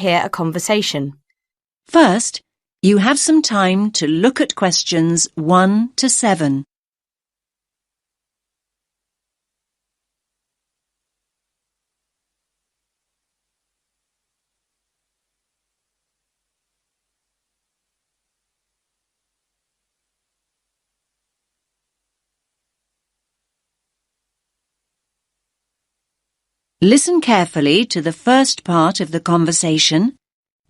hear a conversation. First, you have some time to look at questions 1 to 7. Listen carefully to the first part of the conversation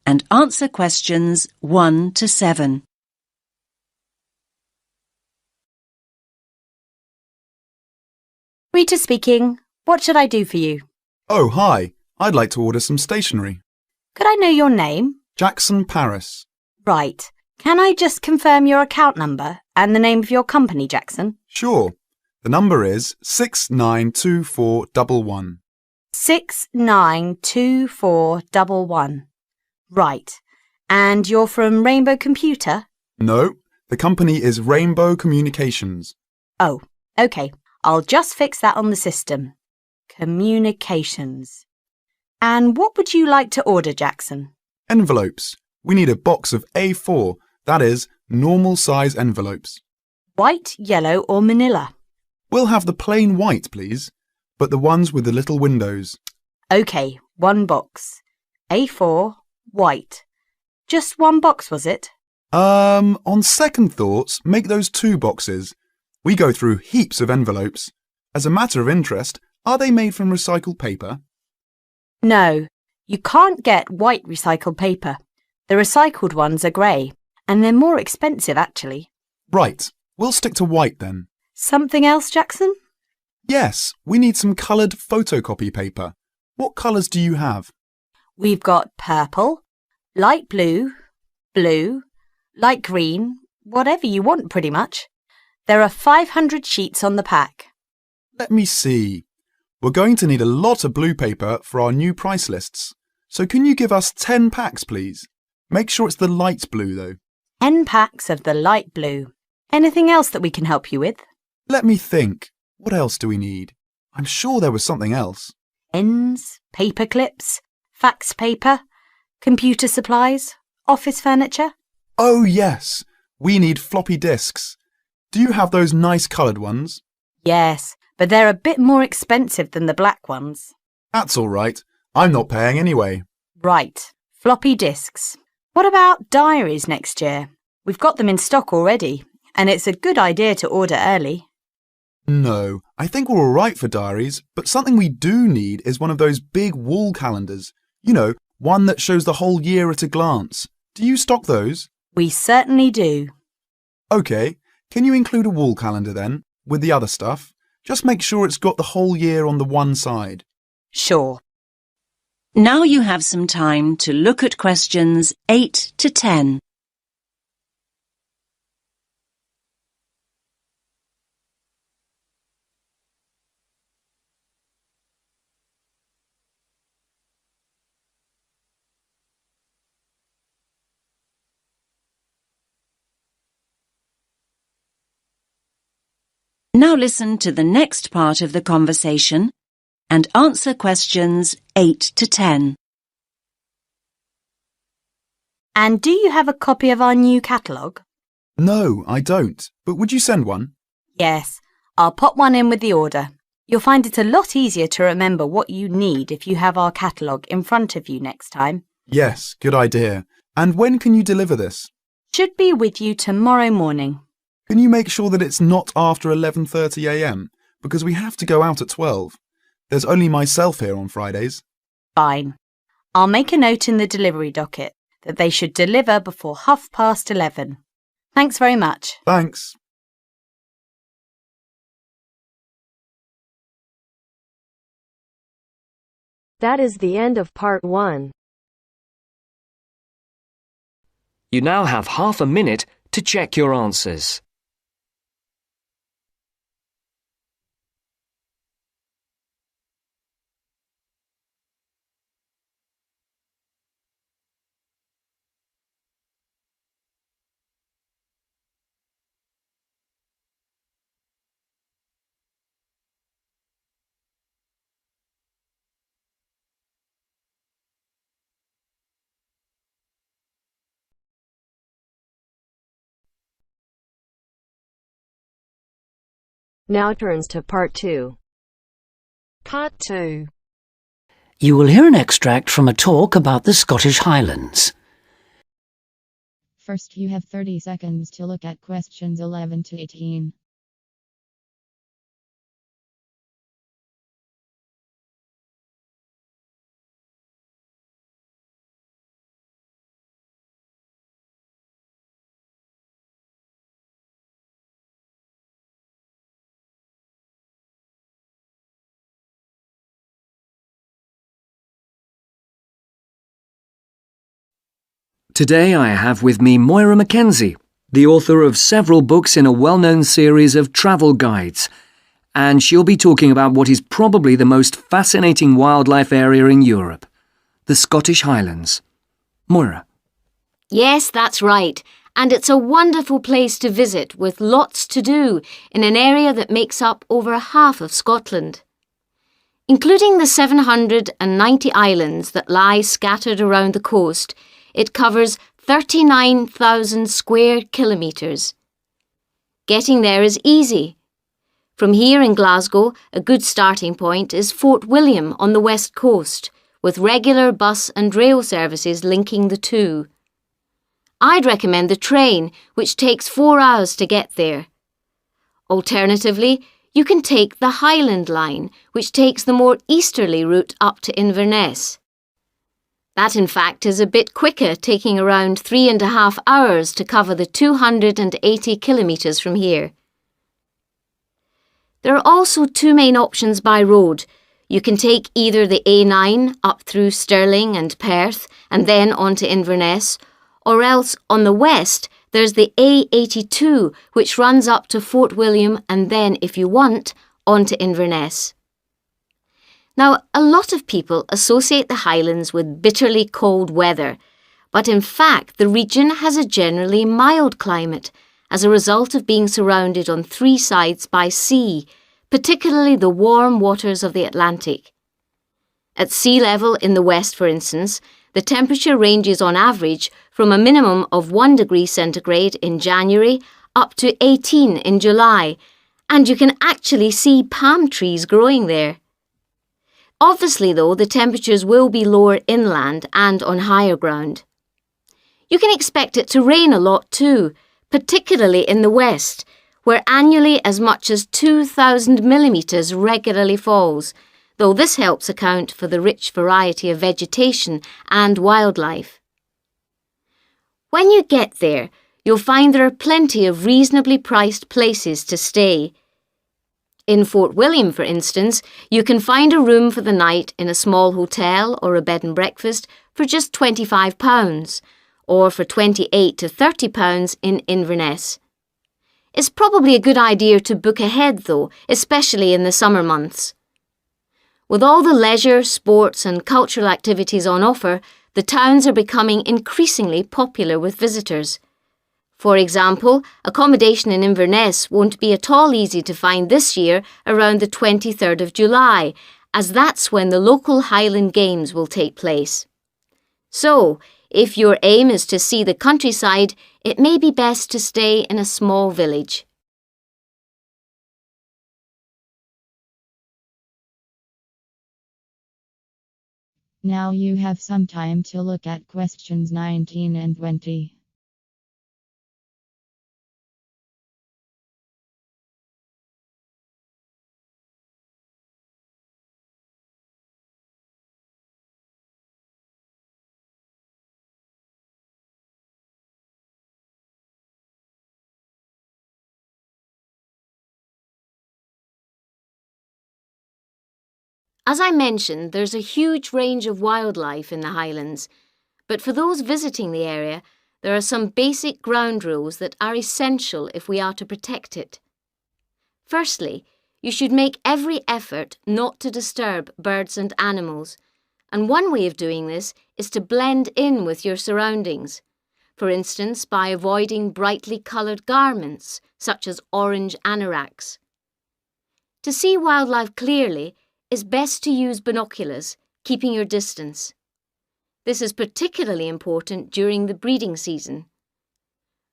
and answer questions 1 to 7. Rita speaking. What should I do for you? Oh, hi. I'd like to order some stationery. Could I know your name? Jackson Paris. Right. Can I just confirm your account number and the name of your company, Jackson? Sure. The number is 692411. 692411. Right. And you're from Rainbow Computer? No, the company is Rainbow Communications. Oh, OK. I'll just fix that on the system. Communications. And what would you like to order, Jackson? Envelopes. We need a box of A4, that is, normal size envelopes. White, yellow or manila? We'll have the plain white, please, but the ones with the little windows. OK, one box. A4, white. Just one box, was it? On second thoughts, make those 2 boxes. We go through heaps of envelopes. As a matter of interest, are they made from recycled paper? No, you can't get white recycled paper. The recycled ones are grey, and they're more expensive, actually. Right, we'll stick to white then. Something else, Jackson? Yes, we need some coloured photocopy paper. What colours do you have? We've got purple, light blue, blue, light green, whatever you want pretty much. There are 500 sheets on the pack. Let me see. We're going to need a lot of blue paper for our new price lists. So can you give us 10 packs, please? Make sure it's the light blue, though. 10 packs of the light blue. Anything else that we can help you with? Let me think. What else do we need? I'm sure there was something else. Pens, paper clips, fax paper, computer supplies, office furniture. Oh, yes. We need floppy disks. Do you have those nice coloured ones? Yes, but they're a bit more expensive than the black ones. That's all right. I'm not paying anyway. Right, floppy disks. What about diaries next year? We've got them in stock already, and it's a good idea to order early. No, I think we're all right for diaries, but something we do need is one of those big wall calendars. You know, one that shows the whole year at a glance. Do you stock those? We certainly do. OK, can you include a wall calendar then, with the other stuff? Just make sure it's got the whole year on the one side. Sure. Now you have some time to look at questions 8 to 10. Now listen to the next part of the conversation and answer questions 8 to 10. And do you have a copy of our new catalogue? No, I don't. But would you send one? Yes, I'll pop one in with the order. You'll find it a lot easier to remember what you need if you have our catalogue in front of you next time. Yes, good idea. And when can you deliver this? Should be with you tomorrow morning. Can you make sure that it's not after 11:30 a.m? Because we have to go out at 12. There's only myself here on Fridays. Fine. I'll make a note in the delivery docket that they should deliver before 11:30. Thanks very much. Thanks. That is the end of part 1. You now have half a minute to check your answers. Now turns to Part 2. Part 2. You will hear an extract from a talk about the Scottish Highlands. First, you have 30 seconds to look at questions 11 to 18. Today I have with me Moira Mackenzie, the author of several books in a well-known series of travel guides, and she'll be talking about what is probably the most fascinating wildlife area in Europe, the Scottish Highlands. Moira. Yes, that's right. And it's a wonderful place to visit with lots to do in an area that makes up over half of Scotland. Including the 790 islands that lie scattered around the coast, it covers 39,000 square kilometres. Getting there is easy. From here in Glasgow, a good starting point is Fort William on the west coast, with regular bus and rail services linking the two. I'd recommend the train, which takes 4 hours to get there. Alternatively, you can take the Highland Line, which takes the more easterly route up to Inverness. That, in fact, is a bit quicker, taking around 3.5 hours to cover the 280 kilometres from here. There are also two main options by road. You can take either the A9 up through Stirling and Perth and then on to Inverness, or else on the west there's the A82 which runs up to Fort William and then, if you want, on to Inverness. Now, a lot of people associate the Highlands with bitterly cold weather, but in fact the region has a generally mild climate as a result of being surrounded on 3 sides by sea, particularly the warm waters of the Atlantic. At sea level in the west, for instance, the temperature ranges on average from a minimum of 1 degree centigrade in January up to 18 in July, and you can actually see palm trees growing there. Obviously, though, the temperatures will be lower inland and on higher ground. You can expect it to rain a lot too, particularly in the west, where annually as much as 2,000 millimetres regularly falls, though this helps account for the rich variety of vegetation and wildlife. When you get there, you'll find there are plenty of reasonably priced places to stay. In Fort William, for instance, you can find a room for the night in a small hotel or a bed and breakfast for just £25, or for £28 to £30 in Inverness. It's probably a good idea to book ahead though, especially in the summer months. With all the leisure, sports and cultural activities on offer, the towns are becoming increasingly popular with visitors. For example, accommodation in Inverness won't be at all easy to find this year around the 23rd of July, as that's when the local Highland Games will take place. So, if your aim is to see the countryside, it may be best to stay in a small village. Now you have some time to look at questions 19 and 20. As I mentioned, there's a huge range of wildlife in the Highlands, but for those visiting the area, there are some basic ground rules that are essential if we are to protect it. Firstly, you should make every effort not to disturb birds and animals, and one way of doing this is to blend in with your surroundings, for instance by avoiding brightly coloured garments, such as orange anoraks. To see wildlife clearly, it's best to use binoculars, keeping your distance. This is particularly important during the breeding season.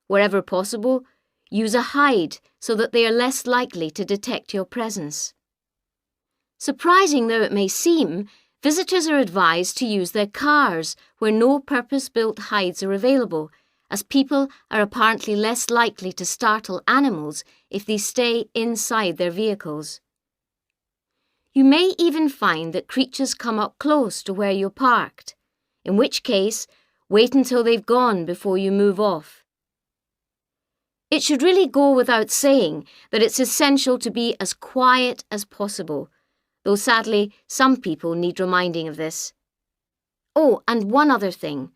Wherever possible, Use a hide so that they are less likely to detect your presence. Surprising though it may seem, visitors are advised to use their cars where no purpose-built hides are available, as people are apparently less likely to startle animals if they stay inside their vehicles. You may even find that creatures come up close to where you're parked, in which case, wait until they've gone before you move off. It should really go without saying that it's essential to be as quiet as possible, though sadly some people need reminding of this. Oh, and one other thing.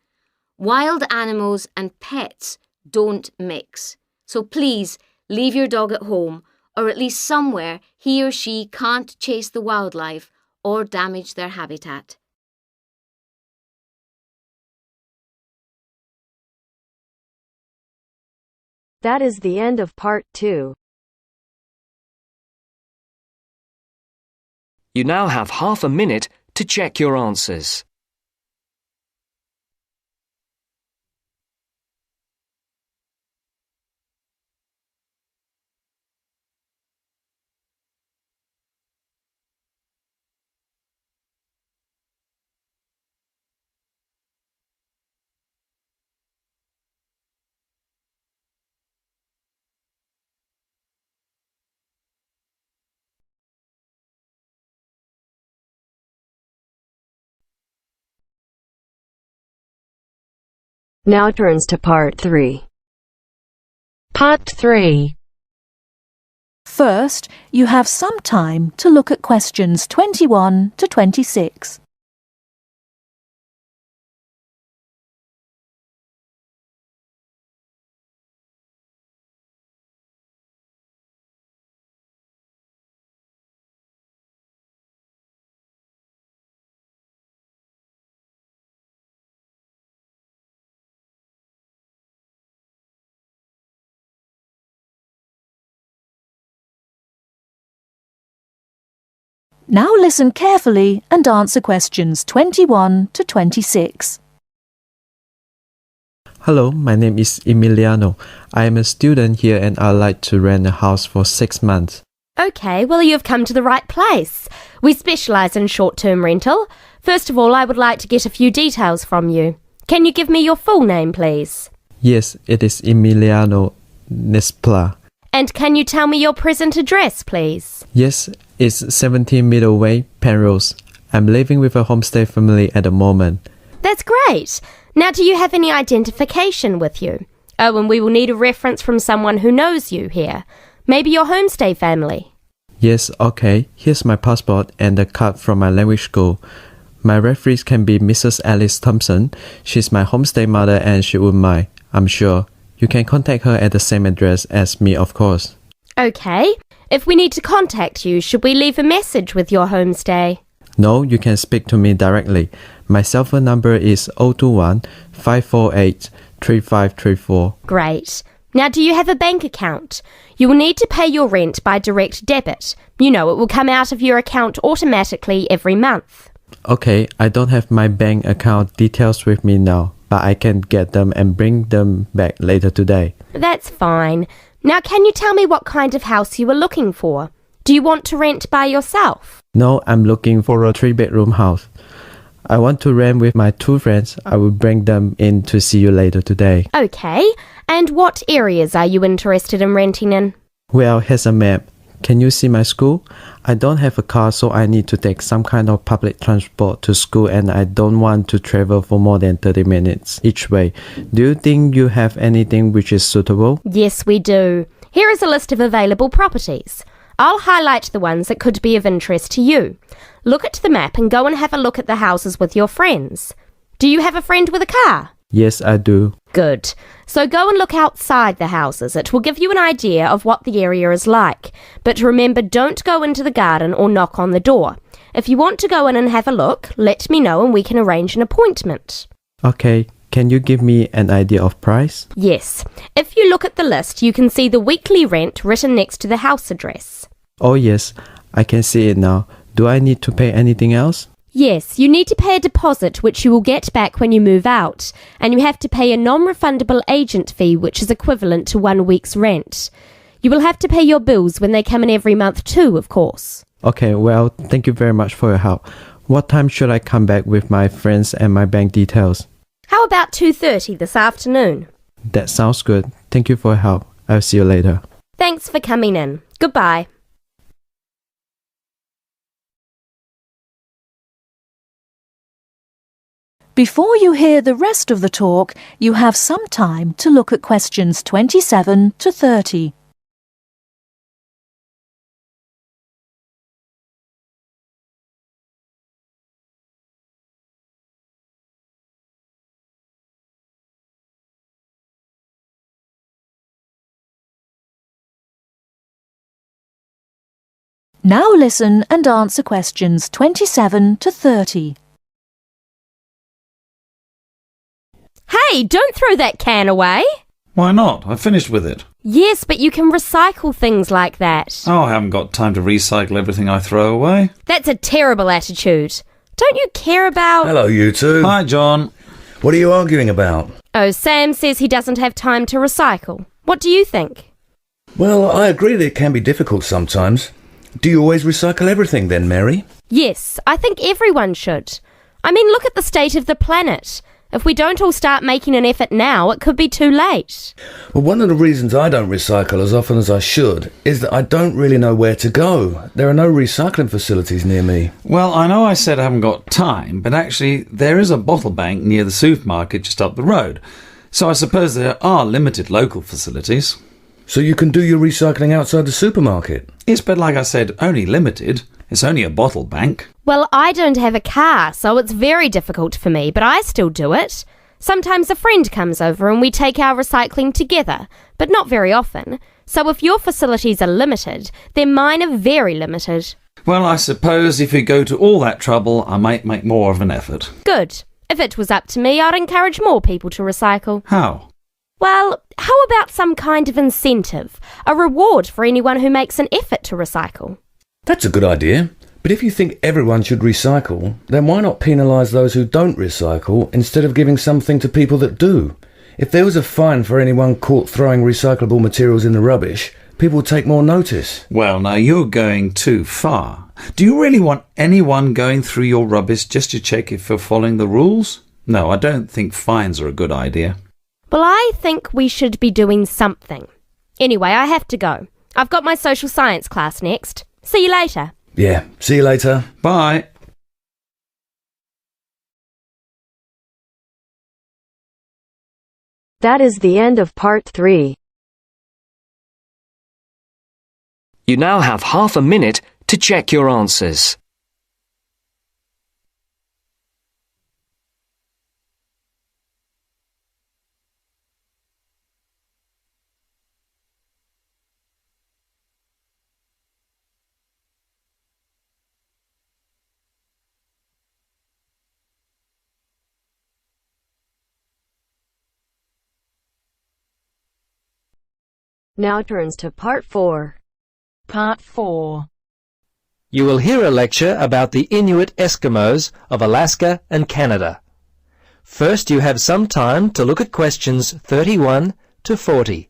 Wild animals and pets don't mix, so please leave your dog at home or at least somewhere he or she can't chase the wildlife or damage their habitat. That is the end of part 2. You now have half a minute to check your answers. Now turns to part 3. Part 3. First, you have some time to look at questions 21 to 26. Now listen carefully and answer questions 21 to 26. Hello, my name is Emiliano. I am a student here and I'd like to rent a house for 6 months. OK, well you've come to the right place. We specialise in short-term rental. First of all, I would like to get a few details from you. Can you give me your full name, please? Yes, it is Emiliano Nespla. And can you tell me your present address, please? Yes, it's 17 Middleway, Penrose. I'm living with a homestay family at the moment. That's great. Now, do you have any identification with you? Oh, and we will need a reference from someone who knows you here. Maybe your homestay family. Yes, okay. Here's my passport and a card from my language school. My referees can be Mrs. Alice Thompson. She's my homestay mother and she wouldn't mind, I'm sure. You can contact her at the same address as me, of course. OK. If we need to contact you, should we leave a message with your homestay? No, you can speak to me directly. My cell phone number is 021 548 3534. Great. Now, do you have a bank account? You will need to pay your rent by direct debit. You know, it will come out of your account automatically every month. Okay, I don't have my bank account details with me now, but I can get them and bring them back later today. That's fine. Now, can you tell me what kind of house you are looking for? Do you want to rent by yourself? No, I'm looking for a 3-bedroom house. I want to rent with my 2 friends. I will bring them in to see you later today. Okay. And what areas are you interested in renting in? Well, here's a map. Can you see my school? I don't have a car, so I need to take some kind of public transport to school and I don't want to travel for more than 30 minutes each way. Do you think you have anything which is suitable? Yes, we do. Here is a list of available properties. I'll highlight the ones that could be of interest to you. Look at the map and go and have a look at the houses with your friends. Do you have a friend with a car? Yes, I do. Good. So go and look outside the houses. It will give you an idea of what the area is like. But remember, don't go into the garden or knock on the door. If you want to go in and have a look, let me know and we can arrange an appointment. Okay. Can you give me an idea of price? Yes. If you look at the list, you can see the weekly rent written next to the house address. Oh yes, I can see it now. Do I need to pay anything else? Yes, you need to pay a deposit which you will get back when you move out, and you have to pay a non-refundable agent fee which is equivalent to 1 week's rent. You will have to pay your bills when they come in every month too, of course. Okay, well, thank you very much for your help. What time should I come back with my friends and my bank details? How about 2:30 this afternoon? That sounds good. Thank you for your help. I'll see you later. Thanks for coming in. Goodbye. Before you hear the rest of the talk, you have some time to look at questions 27 to 30. Now listen and answer questions 27 to 30. Hey, don't throw that can away. Why not? I finished with it. Yes, but you can recycle things like that. Oh, I haven't got time to recycle everything I throw away. That's a terrible attitude. Don't you care about... Hello, you two. Hi, John. What are you arguing about? Oh, Sam says he doesn't have time to recycle. What do you think? Well, I agree that it can be difficult sometimes. Do you always recycle everything then, Mary? Yes, I think everyone should. I mean, look at the state of the planet. If we don't all start making an effort now, it could be too late. Well, one of the reasons I don't recycle as often as I should is that I don't really know where to go. There are no recycling facilities near me. Well, I know I said I haven't got time, but actually there is a bottle bank near the supermarket just up the road. So I suppose there are limited local facilities. So you can do your recycling outside the supermarket? Yes, but like I said, only limited. It's only a bottle bank. Well, I don't have a car, so it's very difficult for me, but I still do it. Sometimes a friend comes over and we take our recycling together, but not very often. So if your facilities are limited, then mine are very limited. Well, I suppose if you go to all that trouble, I might make more of an effort. Good. If it was up to me, I'd encourage more people to recycle. How? Well, how about some kind of incentive? A reward for anyone who makes an effort to recycle? That's a good idea. But if you think everyone should recycle, then why not penalise those who don't recycle instead of giving something to people that do? If there was a fine for anyone caught throwing recyclable materials in the rubbish, people would take more notice. Well, now you're going too far. Do you really want anyone going through your rubbish just to check if you're following the rules? No, I don't think fines are a good idea. Well, I think we should be doing something. Anyway, I have to go. I've got my social science class next. See you later. Yeah, see you later. Bye. That is the end of part 3. You now have half a minute to check your answers. Now turns to part 4. Part 4. You will hear a lecture about the Inuit Eskimos of Alaska and Canada. First, you have some time to look at questions 31 to 40.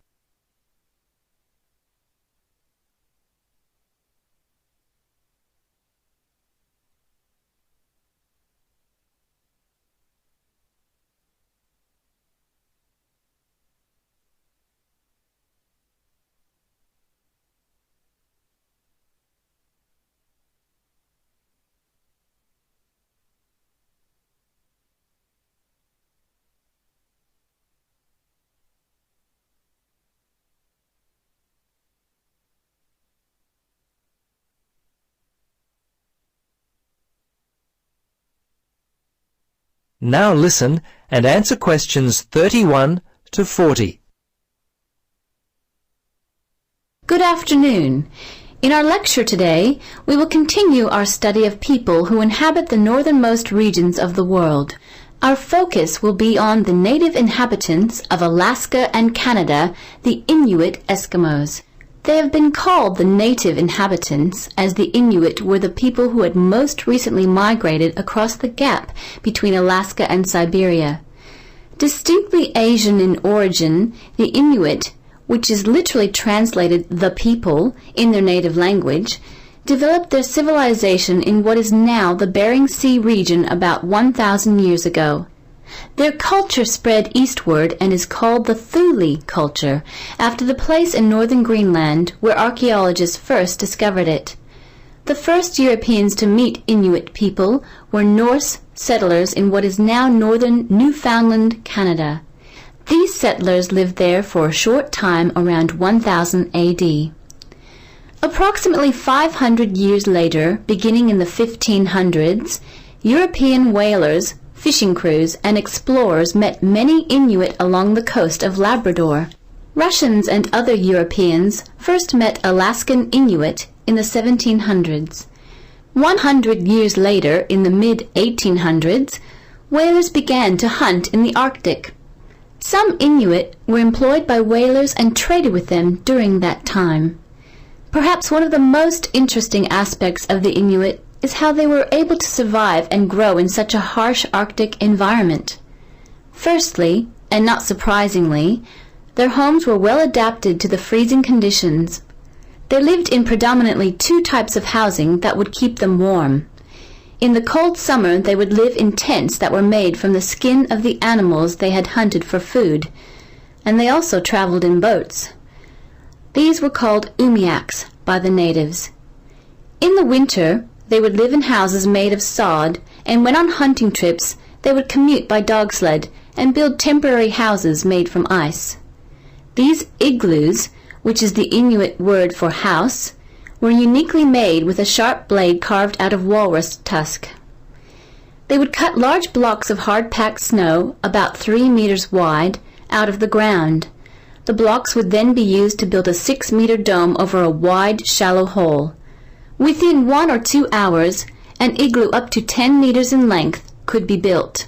Now listen and answer questions 31 to 40. Good afternoon. In our lecture today, we will continue our study of people who inhabit the northernmost regions of the world. Our focus will be on the native inhabitants of Alaska and Canada, the Inuit Eskimos. They have been called the native inhabitants, as the Inuit were the people who had most recently migrated across the gap between Alaska and Siberia. Distinctly Asian in origin, the Inuit, which is literally translated the people in their native language, developed their civilization in what is now the Bering Sea region about 1,000 years ago. Their culture spread eastward and is called the Thule culture, after the place in northern Greenland where archaeologists first discovered it. The first Europeans to meet Inuit people were Norse settlers in what is now northern Newfoundland, Canada. These settlers lived there for a short time around 1000 AD. Approximately 500 years later, beginning in the 1500s, European whalers, fishing crews, and explorers met many Inuit along the coast of Labrador. Russians and other Europeans first met Alaskan Inuit in the 1700s. 100 years later, in the mid-1800s, whalers began to hunt in the Arctic. Some Inuit were employed by whalers and traded with them during that time. Perhaps one of the most interesting aspects of the Inuit is how they were able to survive and grow in such a harsh Arctic environment. Firstly, and not surprisingly, their homes were well adapted to the freezing conditions. They lived in predominantly two types of housing that would keep them warm. In the cold summer, they would live in tents that were made from the skin of the animals they had hunted for food, and they also traveled in boats. These were called umiaks by the natives. In the winter, they would live in houses made of sod, and when on hunting trips, they would commute by dog sled and build temporary houses made from ice. These igloos, which is the Inuit word for house, were uniquely made with a sharp blade carved out of walrus tusk. They would cut large blocks of hard-packed snow, about 3 meters wide, out of the ground. The blocks would then be used to build a 6-meter dome over a wide, shallow hole. Within 1 or 2 hours, an igloo up to 10 meters in length could be built.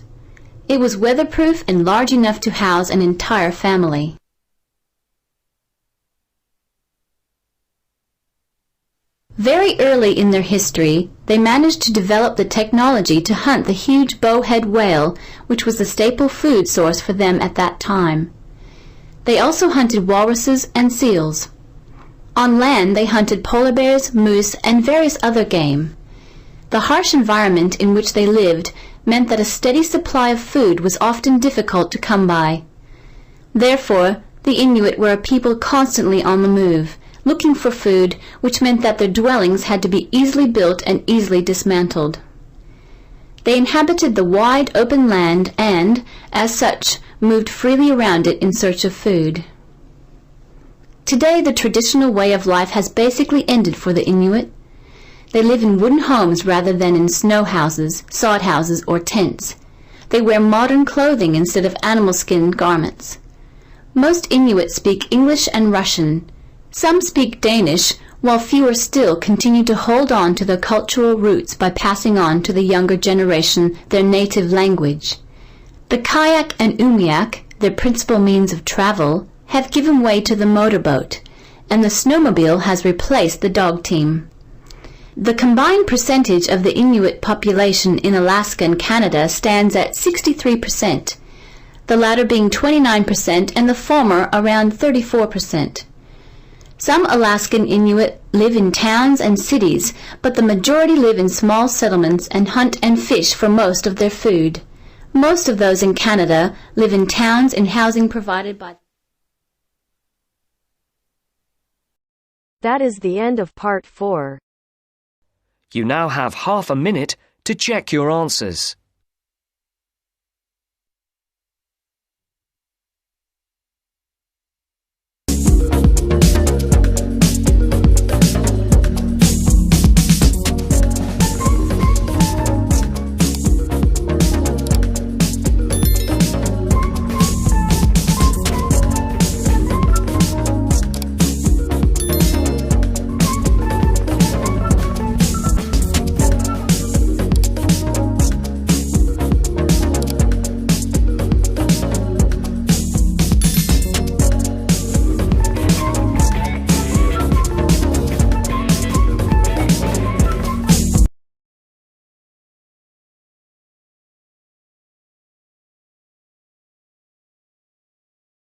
It was weatherproof and large enough to house an entire family. Very early in their history, they managed to develop the technology to hunt the huge bowhead whale, which was the staple food source for them at that time. They also hunted walruses and seals. On land, they hunted polar bears, moose, and various other game. The harsh environment in which they lived meant that a steady supply of food was often difficult to come by. Therefore, the Inuit were a people constantly on the move, looking for food, which meant that their dwellings had to be easily built and easily dismantled. They inhabited the wide open land and, as such, moved freely around it in search of food. Today, the traditional way of life has basically ended for the Inuit. They live in wooden homes rather than in snow houses, sod houses, or tents. They wear modern clothing instead of animal skin garments. Most Inuit speak English and Russian. Some speak Danish, while fewer still continue to hold on to their cultural roots by passing on to the younger generation their native language. The kayak and umiak, their principal means of travel, have given way to the motorboat, and the snowmobile has replaced the dog team. The combined percentage of the Inuit population in Alaska and Canada stands at 63%, the latter being 29% and the former around 34%. Some Alaskan Inuit live in towns and cities, but the majority live in small settlements and hunt and fish for most of their food. Most of those in Canada live in towns and housing provided by. That is the end of part 4. You now have half a minute to check your answers.